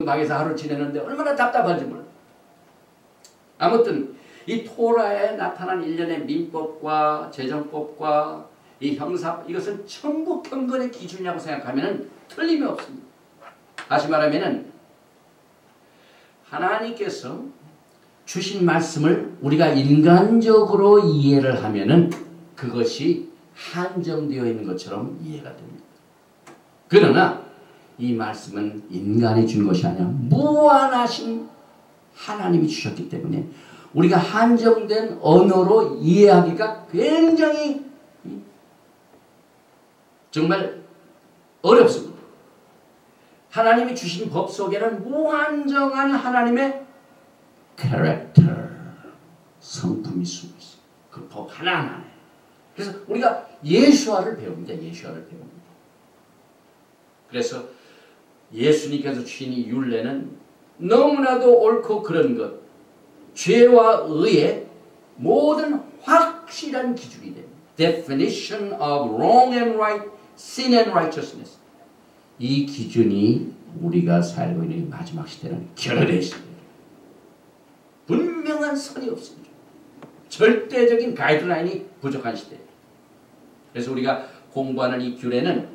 방에서 하루 지내는데 얼마나 답답한지 몰라. 아무튼 이 토라에 나타난 일련의 민법과 재정법과 이 형사, 이것은 천국 경건의 기준이라고 생각하면 틀림이 없습니다. 다시 말하면 하나님께서 주신 말씀을 우리가 인간적으로 이해를 하면은 그것이 한정되어 있는 것처럼 이해가 됩니다. 그러나 이 말씀은 인간이 준 것이 아니라 무한하신 하나님이 주셨기 때문에 우리가 한정된 언어로 이해하기가 굉장히 정말 어렵습니다. 하나님이 주신 법 속에는 무한정한 하나님의 캐릭터, 성품이 숨어 있어요. 그 법 하나하나에. 그래서 우리가 예수화를 배웁니다. 예수화를 배웁니다. 그래서 예수님께서 주신 이 율례는 너무나도 옳고 그런 것, 죄와 의의 모든 확실한 기준이 됩니다. Definition of wrong and right, sin and righteousness. 이 기준이 우리가 살고 있는 마지막 시대는 결여되어 있습니다. 분명한 선이 없습니다. 절대적인 가이드라인이 부족한 시대예요. 그래서 우리가 공부하는 이 규례는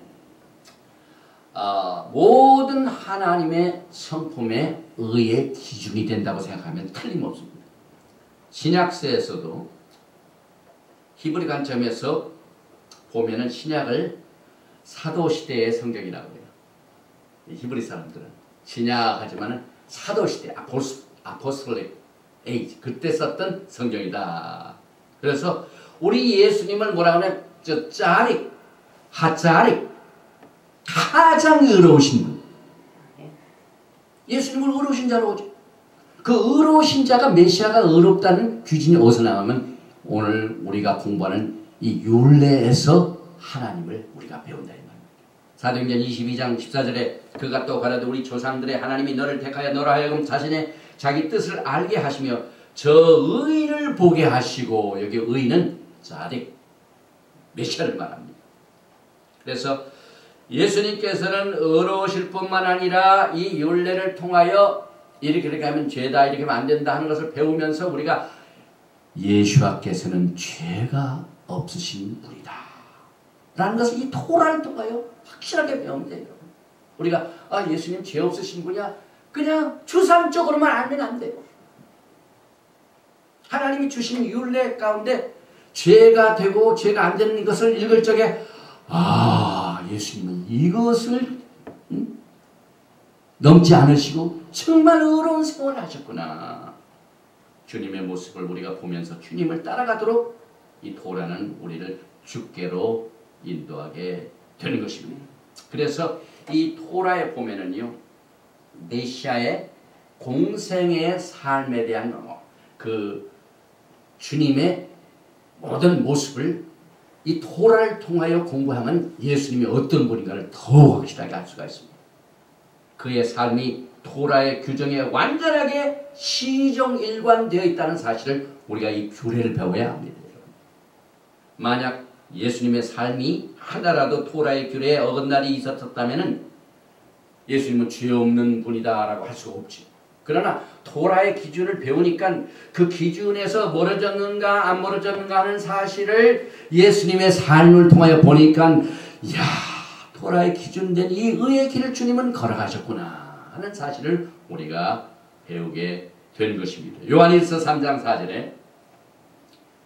모든 하나님의 성품에 의의 기준이 된다고 생각하면 틀림없습니다. 신약서에서도 히브리 관점에서 보면은 신약을 사도시대의 성경이라고 해요. 히브리 사람들은 신약하지만은 사도시대, 아포스톨릭 에이지, 그때 썼던 성경이다. 그래서 우리 예수님을 뭐라 하면 짜릭, 하짜릭, 가장 의로우신 분. 예수님을 의로우신 자로 오죠. 그 의로우신 자가 메시아가 의롭다는 기준이 어디서 나오면 오늘 우리가 공부하는 이 율례에서 하나님을 우리가 배운다 이 말입니다. 사도행전 22장 14절에 그가 또 가라되 우리 조상들의 하나님이 너를 택하여 너로 하여금 자기 뜻을 알게 하시며 저 의인을 보게 하시고, 여기 의인은 자릭, 메시아를 말합니다. 그래서 예수님께서는 의로우실 뿐만 아니라 이 율례를 통하여 이렇게 하면 죄다, 이렇게 하면 안 된다 하는 것을 배우면서 우리가 예수께서는 죄가 없으신 분이다 라는 것을 이 토라를 통하여 확실하게 배우면 돼요. 우리가 예수님 죄 없으신 분이야 그냥 추상적으로만 알면 안 돼요. 하나님이 주신 율례 가운데 죄가 되고 죄가 안 되는 것을 읽을 적에 예수님은 이것을 넘지 않으시고 정말 의로운 생활을 하셨구나. 주님의 모습을 우리가 보면서 주님을 따라가도록 이 토라는 우리를 주께로 인도하게 되는 것입니다. 그래서 이 토라에 보면은요, 메시아의 공생의 삶에 대한 그 주님의 모든 모습을 이 토라를 통하여 공부하면 예수님이 어떤 분인가를 더욱 확실하게 알 수가 있습니다. 그의 삶이 토라의 규정에 완전하게 시정일관되어 있다는 사실을 우리가 이 규례를 배워야 합니다. 만약 예수님의 삶이 하나라도 토라의 규례에 어긋날이 있었다면 예수님은 죄 없는 분이다라고 할 수가 없지. 그러나 토라의 기준을 배우니까 그 기준에서 멀어졌는가 안 멀어졌는가 하는 사실을 예수님의 삶을 통하여 보니까 토라의 기준된 이 의의 길을 주님은 걸어가셨구나 하는 사실을 우리가 배우게 된 것입니다. 요한일서 3장 4절에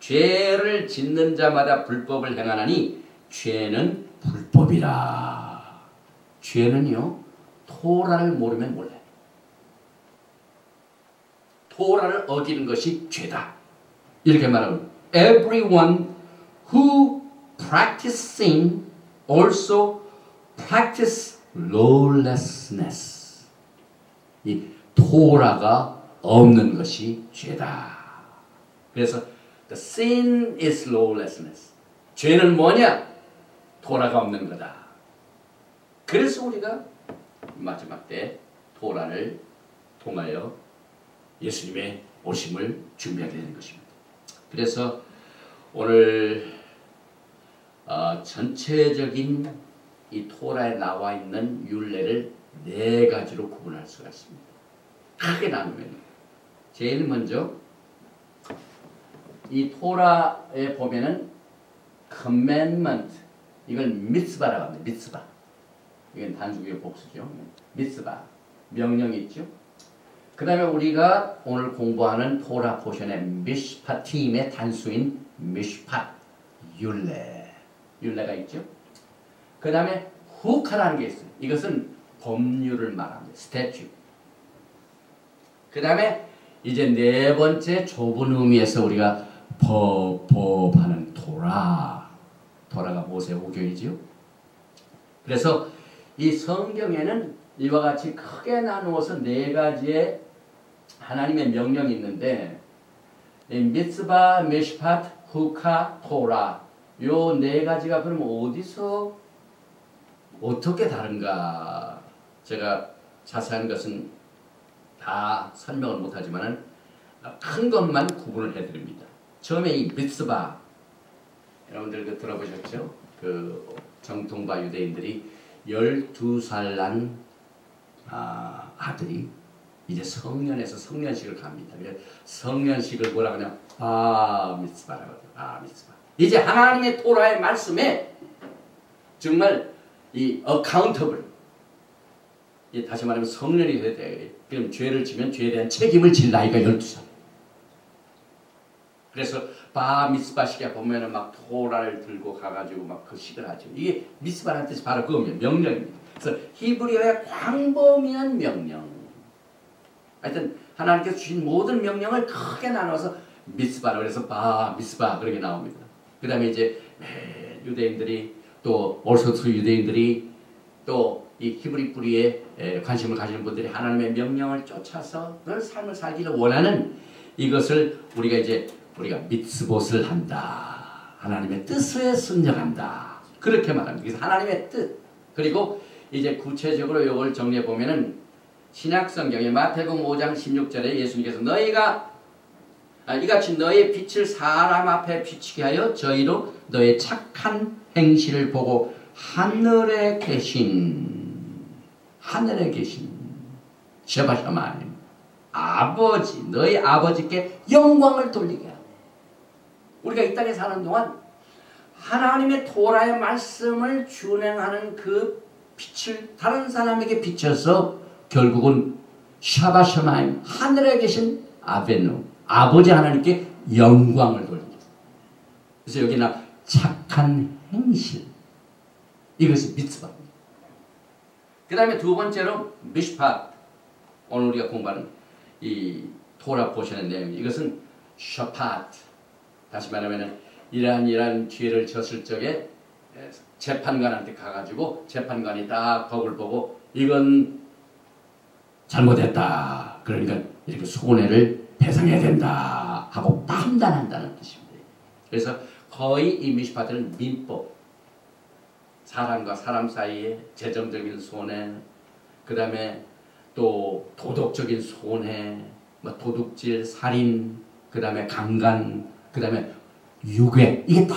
죄를 짓는 자마다 불법을 행하나니 죄는 불법이라. 죄는요, 토라를 모르면 몰라요. 토라를 어기는 것이 죄다. 이렇게 말하고 Everyone who practices sin also practice lawlessness. 이 토라가 없는 것이 죄다. 그래서 the sin is lawlessness. 죄는 뭐냐? 토라가 없는 거다. 그래서 우리가 마지막 때 토라를 통하여 예수님의 오심을 준비하게 되는 것입니다. 그래서 오늘 전체적인 이 토라에 나와 있는 율례를 네 가지로 구분할 수가 있습니다. 크게 나누면 제일 먼저 이 토라에 보면은 commandment 이걸 미tz바라고 합니다. 미tz바. 이건 단수기의 복수죠. 미tz바. 명령이 있죠. 그 다음에 우리가 오늘 공부하는 토라 포션의 미시파팀의 단수인 미시팟, 율례. 율례가 있죠. 그 다음에 후카라는 게 있어요. 이것은 법률을 말합니다. 스태츄. 그 다음에 이제 네 번째 좁은 의미에서 우리가 법하는 토라. 토라가 모세 오경이지요. 그래서 이 성경에는 이와 같이 크게 나누어서 네 가지의 하나님의 명령이 있는데 미tz바, 미시팟, 후카, 토라 요 네 가지가 그럼 어디서 어떻게 다른가 제가 자세한 것은 다 설명을 못하지만 큰 것만 구분을 해드립니다. 처음에 이 미tz바 여러분들 그 들어보셨죠? 그 정통파 유대인들이 12살 난 아들이 이제 성년에서 성년식을 갑니다. 그래서 성년식을 뭐라 그러냐? 미tz바라고 해요. 미tz바. 이제 하나님의 토라의 말씀에 정말 이 accountable 다시 말하면 성년이 돼야 돼. 그럼 죄를 지면 죄에 대한 책임을 질 나이가 12살. 그래서 미tz바 시기에 보면은 막 토라를 들고 가가지고 막 그 식을 하죠. 이게 미tz바라는 뜻이 바로 그겁니다. 명령입니다. 그래서 히브리어의 광범위한 명령. 하여튼 하나님께서 주신 모든 명령을 크게 나눠서 미tz바라고 해서 미tz바 그렇게 나옵니다. 그 다음에 이제 유대인들이 또 오르소도스 유대인들이 또 이 히브리 뿌리에 관심을 가지는 분들이 하나님의 명령을 쫓아서 그 삶을 살기를 원하는 이것을 우리가 미tz봇을 한다. 하나님의 뜻에 순종한다. 그렇게 말합니다. 그래서 하나님의 뜻. 그리고 이제 구체적으로 이걸 정리해 보면은 신약성경의 마태복음 5장 16절에 예수님께서 너희가 이같이 너의 빛을 사람 앞에 비추게 하여 저희로 너의 착한 행실을 보고 하늘에 계신 샤바샤마임 아버지 너희 아버지께 영광을 돌리게 하네. 우리가 이 땅에 사는 동안 하나님의 토라의 말씀을 준행하는 그 빛을 다른 사람에게 비춰서 결국은 샤바샤마임 하늘에 계신 아베누 아버지 하나님께 영광을 돌립니다. 그래서 여기나 착한 행실 이것이 미tz바입니다. 그 다음에 두 번째로 미시팟 오늘 우리가 공부하는 이 토라 포션의 내용 이것은 샤팟 다시 말하면 이러한 죄를 졌을 적에 재판관한테 가가지고 재판관이 딱 법을 보고 이건 잘못했다. 그러니까 이렇게 손해를 배상해야 된다 하고 판단한다는 뜻입니다. 그래서 거의 이 미시팟은 민법 사람과 사람 사이에 재정적인 손해 그 다음에 또 도덕적인 손해 뭐 도둑질, 살인 그 다음에 강간 그 다음에 유괴 이게 다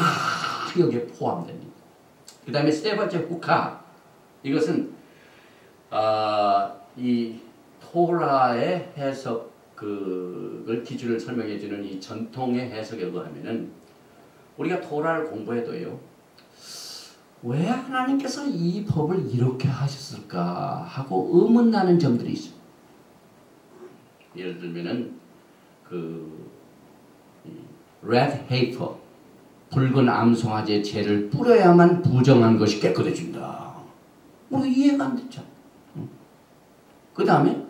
여기에 포함됩니다. 그 다음에 세 번째 후카 이것은 이 토라의 해석 그걸 기준을 설명해 주는 이 전통의 해석에 의하면은 우리가 토라를 공부해도요 왜 하나님께서 이 법을 이렇게 하셨을까 하고 의문나는 점들이 있습니다. 예를 들면은 red heifer 붉은 암송아지의 죄를 뿌려야만 부정한 것이 깨끗해진다. 우리 이해가 안 됐죠. 그 다음에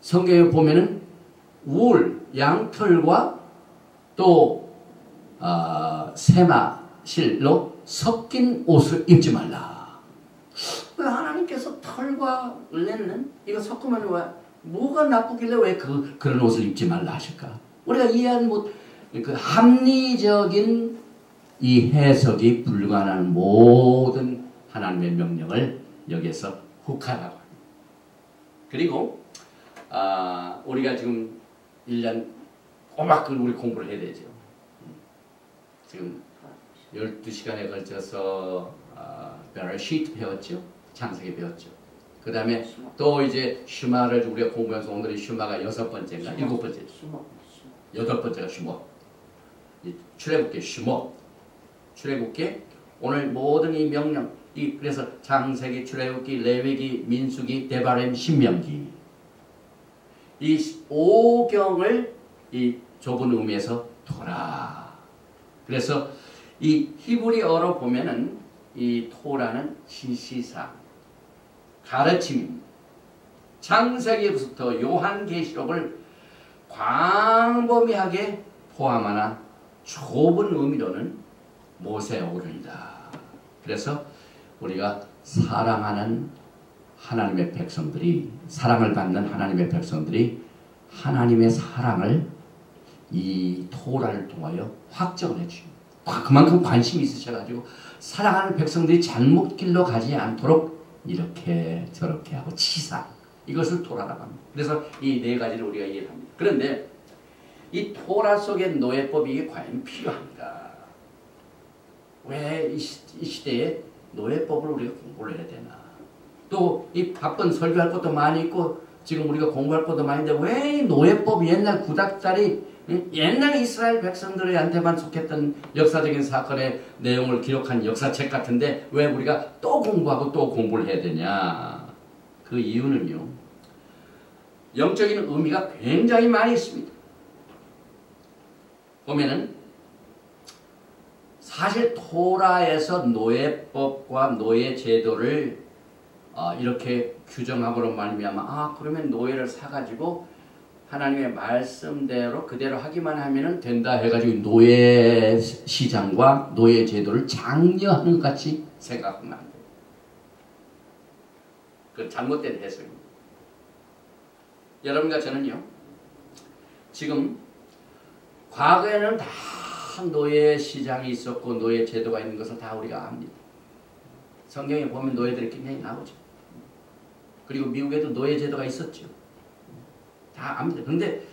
성경에 보면은 울, 양털과 또 세마실로 섞인 옷을 입지 말라. 왜 하나님께서 털과 렌는 이거 섞으면 왜 뭐가 나쁘길래 왜 그런 옷을 입지 말라 하실까? 우리가 이해하는 그 합리적인 이 해석이 불가능한 모든 하나님의 명령을 여기에서 후카라고 합니다. 그리고 우리가 지금 1년 꼬박 우리 공부를 해야 되죠. 지금 12시간에 걸쳐서 베라시트 배웠죠. 창세기 배웠죠. 그 다음에 또 이제 슈마를 우리가 공부해서 오늘의 슈마가 6번째인가 7번째, 8번째가 슈마. 출애굽기 슈마. 출애굽기 오늘 모든 이 명령, 그래서 창세기, 출애굽기, 레위기, 민수기, 데바렘, 신명기 이 5경을 이 좁은 의미에서 토라. 그래서 이 히브리어로 보면은 이 토라는 지시사, 가르침입니다. 창세기부터 요한계시록을 광범위하게 포함하나 좁은 의미로는 모세오경이다. 그래서 우리가 사랑하는 하나님의 백성들이, 사랑을 받는 하나님의 백성들이 하나님의 사랑을 이 토라를 통하여 확정을 해줍니다. 그만큼 관심이 있으셔가지고 사랑하는 백성들이 잘못길로 가지 않도록 이렇게 저렇게 하고 치사, 이것을 토라라고 합니다. 그래서 이 네 가지를 우리가 이해를 합니다. 그런데 이 토라 속의 노예법이 과연 필요합니까? 왜 이 시대에 노예법을 우리가 공부를 해야 되나? 또 이 바쁜 설교할 것도 많이 있고 지금 우리가 공부할 것도 많은데 왜 노예법, 옛날 구닥다리, 옛날 이스라엘 백성들한테만 속했던 역사적인 사건의 내용을 기록한 역사책 같은데 왜 우리가 또 공부하고 또 공부를 해야 되냐? 그 이유는요, 영적인 의미가 굉장히 많이 있습니다. 보면은 사실 토라에서 노예법과 노예제도를 이렇게 규정함으로 말미암아 그러면 노예를 사가지고 하나님의 말씀대로 그대로 하기만 하면 된다 해가지고 노예 시장과 노예 제도를 장려하는 것 같이 생각하면 안 돼요. 그 잘못된 해석입니다. 여러분과 저는요, 지금 과거에는 다 노예 시장이 있었고 노예 제도가 있는 것을 다 우리가 압니다. 성경에 보면 노예들이 굉장히 나오죠. 그리고 미국에도 노예 제도가 있었죠. 다 압니다. 그런데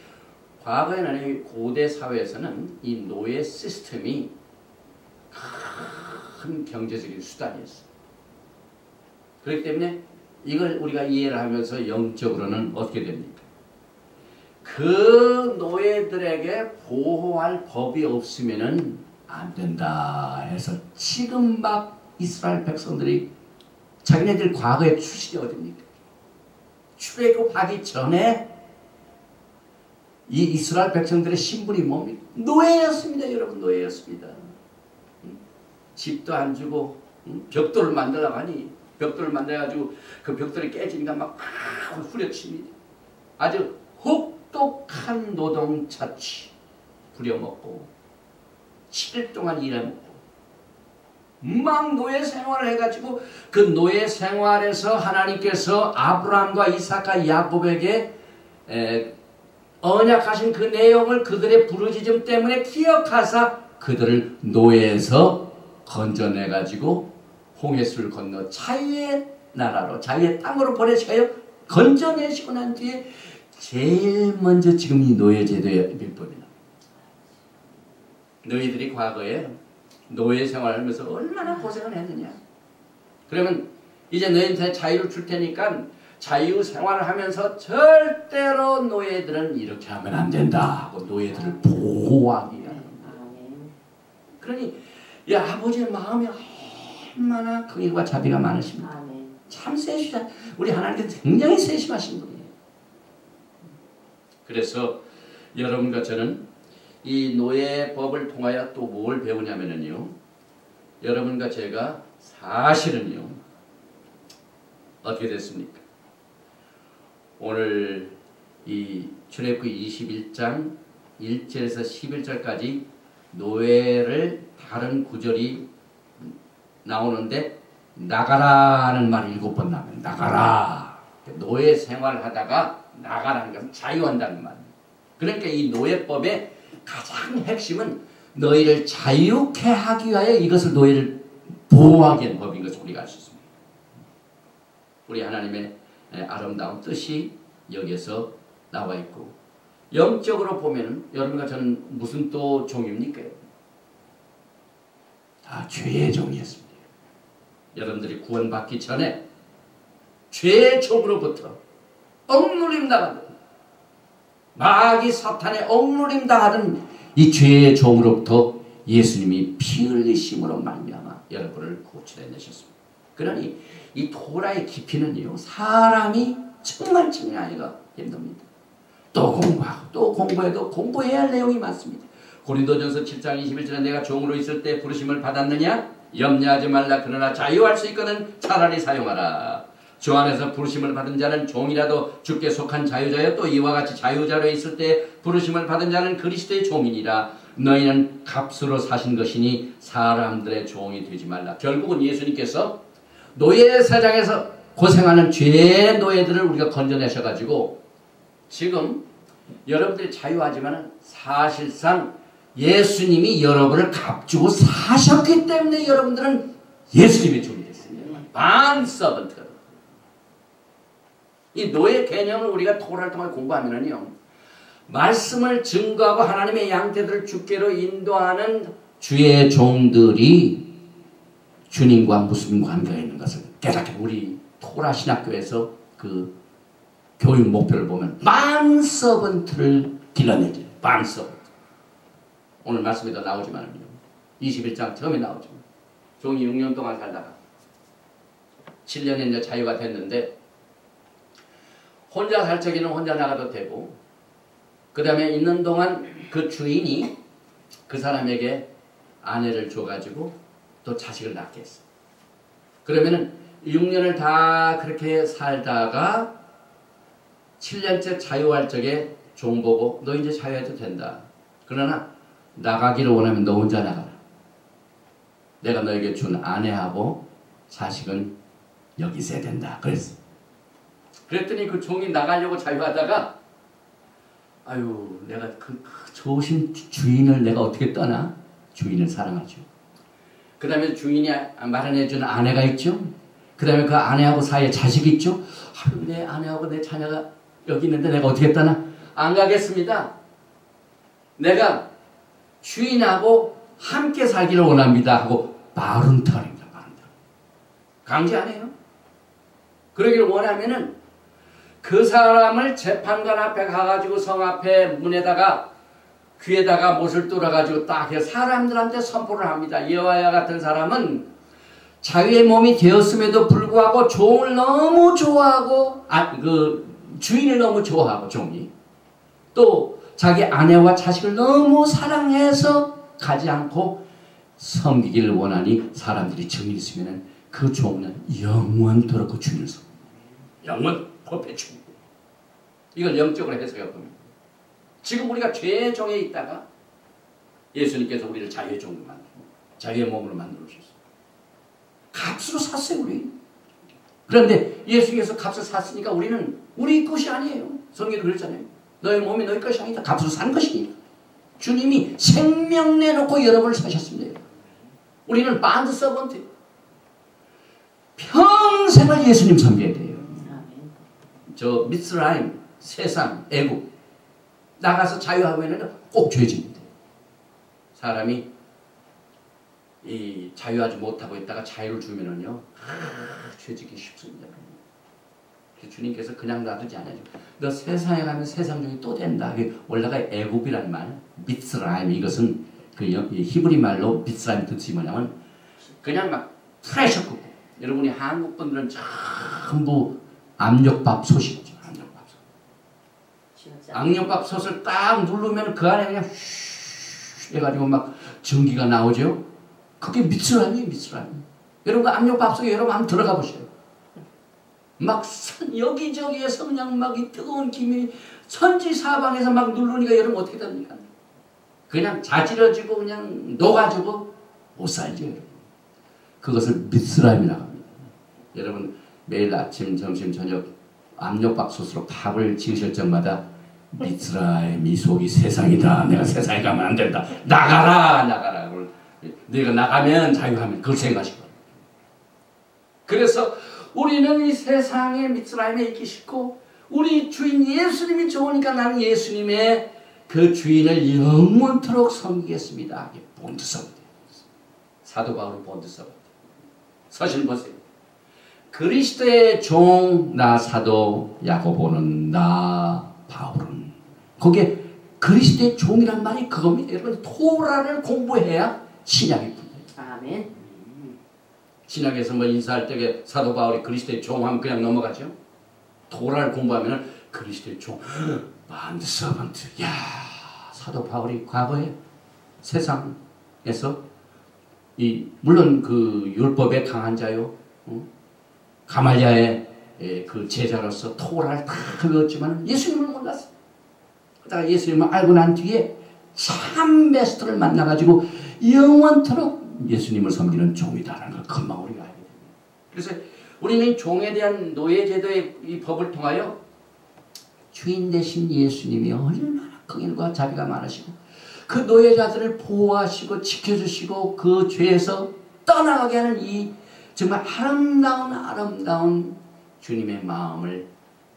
과거에는 고대 사회에서는 이 노예 시스템이 큰 경제적인 수단이었어요. 그렇기 때문에 이걸 우리가 이해를 하면서 영적으로는 어떻게 됩니까? 그 노예들에게 보호할 법이 없으면은 안 된다 해서 지금 막 이스라엘 백성들이 자기네들 과거의 출신이 어딥니까? 출애굽하기 전에 이 이스라엘 백성들의 신분이 뭡니까? 노예였습니다. 여러분, 노예였습니다. 집도 안 주고 벽돌을 만들려고 하니 벽돌을 만들어가지고 그 벽돌이 깨지니까 막 후려칩니다. 아주 혹독한 노동자치 부려먹고 7일 동안 일해먹고 막 노예 생활을 해가지고 그 노예 생활에서 하나님께서 아브라함과 이삭과 야곱에게 언약하신 그 내용을 그들의 부르짖음 때문에 기억하사 그들을 노예에서 건져내가지고 홍해수를 건너 자유의 나라로, 자유의 땅으로 보내셔요. 건져내시고 난 뒤에 제일 먼저 지금 이 노예 제도의 밀법이 나옵니다. 너희들이 과거에 노예 생활을 하면서 얼마나 고생을 했느냐. 그러면 이제 너희한테 자유를 줄 테니까 자유 생활을 하면서 절대로 노예들은 이렇게 하면 안 된다 하고 노예들을 보호하기 위한 겁니다. 그러니 이 아버지의 마음이 얼마나 긍휼과 자비가 많으십니까? 참 세시다. 우리 하나님께서 굉장히 세심하신 분이에요. 그래서 여러분과 저는 이 노예법을 통하여 또 뭘 배우냐면요, 여러분과 제가 사실은요 어떻게 됐습니까? 오늘 이 출애굽기 21장 1절에서 11절까지 노예를 다른 구절이 나오는데 나가라는 말이 7번 나와요. 나가라. 노예 생활을 하다가 나가라는 것은 자유한다는 말입니다. 그러니까 이 노예법의 가장 핵심은 너희를 자유케 하기 위하여 이것을 노예를 보호하기 위한 법인 것을 우리가 알 수 있습니다. 우리 하나님의 아름다운 뜻이 여기에서 나와 있고, 영적으로 보면 여러분과 저는 무슨 또 종입니까? 다 죄의 종이었습니다. 여러분들이 구원받기 전에 죄의 종으로부터 억누림 당하던, 마귀 사탄의 억누림 당하던 이 죄의 종으로부터 예수님이 피 흘리심으로 말미암아 여러분을 구출해내셨습니다. 그러니 이 토라의 깊이는요, 사람이 정말 정리하기가 힘듭니다. 또 공부하고 또 공부해도 공부해야 할 내용이 많습니다. 고린도전서 7장 21절에 내가 종으로 있을 때 부르심을 받았느냐? 염려하지 말라. 그러나 자유할 수 있거든 차라리 사용하라. 주 안에서 부르심을 받은 자는 종이라도 주께 속한 자유자여, 또 이와 같이 자유자로 있을 때 부르심을 받은 자는 그리스도의 종이니라. 너희는 값으로 사신 것이니 사람들의 종이 되지 말라. 결국은 예수님께서 노예 세상에서 고생하는 죄의 노예들을 우리가 건져내셔가지고 지금 여러분들이 자유하지만 사실상 예수님이 여러분을 값주고 사셨기 때문에 여러분들은 예수님의 종이 됐습니다. 반서번트가 됩니다. 이 노예 개념을 우리가 토라를 통해 공부하면은요, 말씀을 증거하고 하나님의 양떼들을 주께로 인도하는 주의 종들이 주님과 무슨 관계가 있는 것을 깨닫게, 우리 토라 신학교에서 그 교육 목표를 보면 반서번트를 길러내지. 반서번트. 오늘 말씀에도 나오지만요, 21장 처음에 나오지만 종이 6년 동안 살다가 7년에 이제 자유가 됐는데, 혼자 살 적에는 혼자 나가도 되고, 그 다음에 있는 동안 그 주인이 그 사람에게 아내를 줘가지고 또 자식을 낳게 했어. 그러면은 6년을 다 그렇게 살다가 7년째 자유할 적에 종 보고 너 이제 자유해도 된다. 그러나 나가기를 원하면 너 혼자 나가라. 내가 너에게 준 아내하고 자식은 여기 있어야 된다. 그랬어. 그랬더니 그 종이 나가려고 자유하다가, 아유, 내가 그 좋으신 주인을 내가 어떻게 떠나? 주인을 사랑하죠. 그 다음에 주인이 마련해주는 아내가 있죠. 그 다음에 그 아내하고 사이에 자식이 있죠. 아유, 내 아내하고 내 자녀가 여기 있는데 내가 어떻게 떠나? 안 가겠습니다. 내가 주인하고 함께 살기를 원합니다 하고 바른털입니다. 바른털. 강제 안 해요. 그러기를 원하면은 그 사람을 재판관 앞에 가가지고 성 앞에 문에다가 귀에다가 못을 뚫어가지고 딱 해서 사람들한테 선포를 합니다. 여호와 같은 사람은 자유의 몸이 되었음에도 불구하고 종을 너무 좋아하고, 그 주인을 너무 좋아하고, 종이 또 자기 아내와 자식을 너무 사랑해서 가지 않고 섬기기를 원하니 사람들이 증인 있으면 그 종은 영원토록 그 주인을 섬깁니다. 영원 퍼페추. 이걸 영적으로 해석해 봅니다. 지금 우리가 죄의 종에 있다가 예수님께서 우리를 자유의 종으로 만들고 자유의 몸으로 만들어 주셨어요. 값으로 샀어요, 우리. 그런데 예수님께서 값을 샀으니까 우리는 우리 것이 아니에요. 성경에도 그랬잖아요. 너의 몸이 너의 것이 아니다. 값으로 산 것이니까. 주님이 생명 내놓고 여러분을 사셨습니다. 우리는 반드 서번트. 평생을 예수님 섬겨야 돼요. 저 미스라임, 세상, 애국 나가서 자유하면은 꼭 죄집니다. 사람이 이 자유하지 못하고 있다가 자유를 주면은요, 죄짓기 쉽습니다. 주님께서 그냥 놔두지 않아요. 너 세상에 가면 세상 중에 또 된다. 원래가 애굽이란 말, 미스라임, 이것은 그 히브리 말로 미스라임 뜻이 뭐냐면 그냥 막 프레셔 쿠커. 여러분이 한국 분들은 전부 압력밥솥이죠. 압력밥솥. 압력밥솥을 딱 누르면 그 안에 그냥 휘 해가지고 막 전기가 나오죠. 그게 미스라임이에요, 미스라임. 여러분 압력밥솥에 여러분 한번 들어가 보세요. 막 여기저기에서 그냥 막 이 뜨거운 김이 천지사방에서 막 누르니까 여러분 어떻게 됩니까? 그냥 자지러지고 그냥 녹아지고 못 살죠, 여러분. 그것을 미스라임이라고 합니다. 여러분 매일 아침, 점심, 저녁 압력밥솥으로 밥을 지으실 적마다 미스라임, 이 속이 세상이다. 내가 세상에 가면 안 된다. 나가라, 나가라. 내가 나가면 자유하면 그걸 생각하실 거예요. 그래서 우리는 이 세상의 미스라임에 있기 싫고 우리 주인 예수님이 좋으니까 나는 예수님의 그 주인을 영원토록 섬기겠습니다. 본드 서버트. 사도 바울 본드 서버트. 서신 보세요. 그리스도의 종 나 사도 야고보는 나 바울은 거기에 그리스도의 종이란 말이 그겁니다. 여러분 토라를 공부해야 신약이 풀려요. 아멘. 신약에서 뭐 인사할 때 사도 바울이 그리스도의 종하면 그냥 넘어가죠. 토라를 공부하면 그리스도의 종, bond servant. 야, 사도 바울이 과거에 세상에서 물론 그 율법에 강한 자요, 가말리아의 그 제자로서 토라를 다 배웠지만 예수님을 몰랐어. 그러다가 예수님을 알고 난 뒤에 참 메스터를 만나가지고 영원토록 예수님을 섬기는 종이다라는 걸 금방 우리가 알게 됩니다. 그래서 우리는 종에 대한 노예제도의 이 법을 통하여 주인 되신 예수님이 얼마나 긍휼과 자비가 많으시고 그 노예자들을 보호하시고 지켜주시고 그 죄에서 떠나가게 하는 이 정말 아름다운 주님의 마음을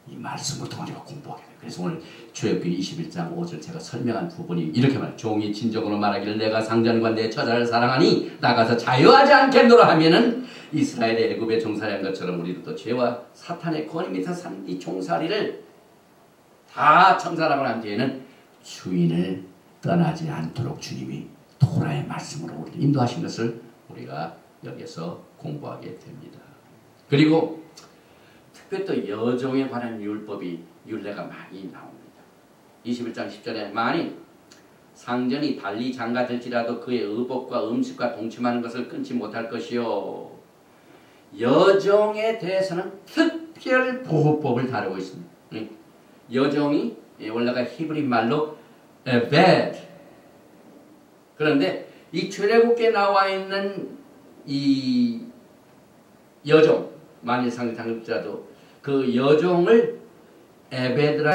이 말씀을 통해 공부하게 돼요. 그래서 오늘 출애굽기 21장 5절 제가 설명한 부분이 이렇게 말해요. 종이 진정으로 말하기를 내가 상전과 내 처자를 사랑하니 나가서 자유하지 않겠노라 하면은 이스라엘의 애굽에 종살이한 것처럼 우리도 또 죄와 사탄의 권위 밑에 산 이 종살이를 다 청산하고 난 뒤에는 주인을 떠나지 않도록 주님이 토라의 말씀으로 우리를 인도하신 것을 우리가 여기서 공부하게 됩니다. 그리고 특별히 또 여종에 관한 율례가 많이 나옵니다. 21장 10절에 만일 상전이 달리 장가들지라도 그의 의복과 음식과 동침하는 것을 끊지 못할 것이요. 여종에 대해서는 특별 보호법을 다루고 있습니다. 여종이 원래가 히브리 말로 에벳. 그런데 이 출애굽기에 나와 있는 이 여종, 만일 상전들지라도 그 여종을 에베드라